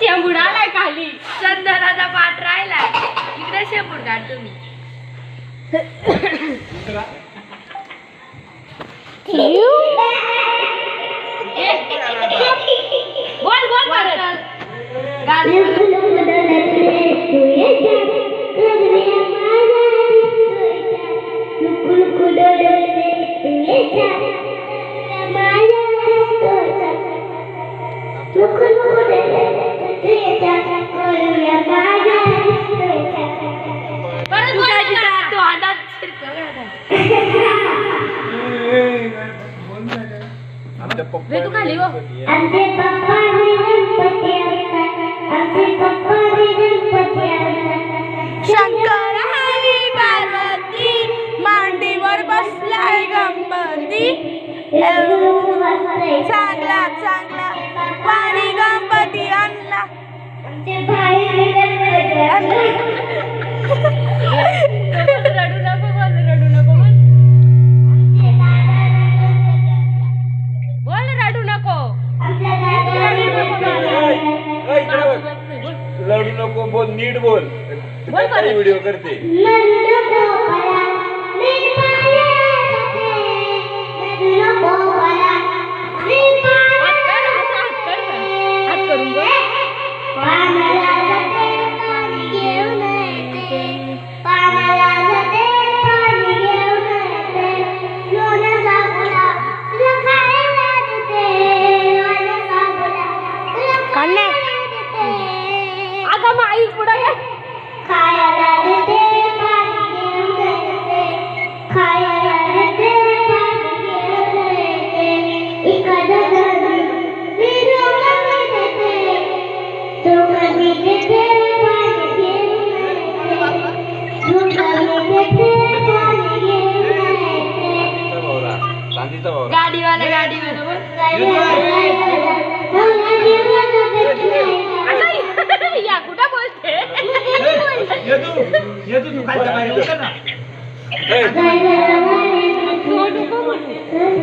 शेंबुडाला खाली चंदनाचा पाठ राहिला इकडे शेंबूड काढ तुम्ही बोल बोल परत वे तू खाली हो आमचे पप्पा गणपती आमचे पप्पा गणपती शंकर हरी पार्वती मांडीवर बसलाय गणपती चांगला चांगला पाणी गणपती आणला आमचे भाई रडू नको बोल रडू नको लढू नको बोल नीट बोल व्हिडिओ करते हात करून बोल आता मग आई पुढे गाडीवाला या कुठं बोलते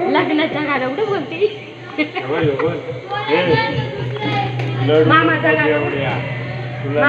लग्नाच्या गाड्या कुठं बोलते मामाचा गाडा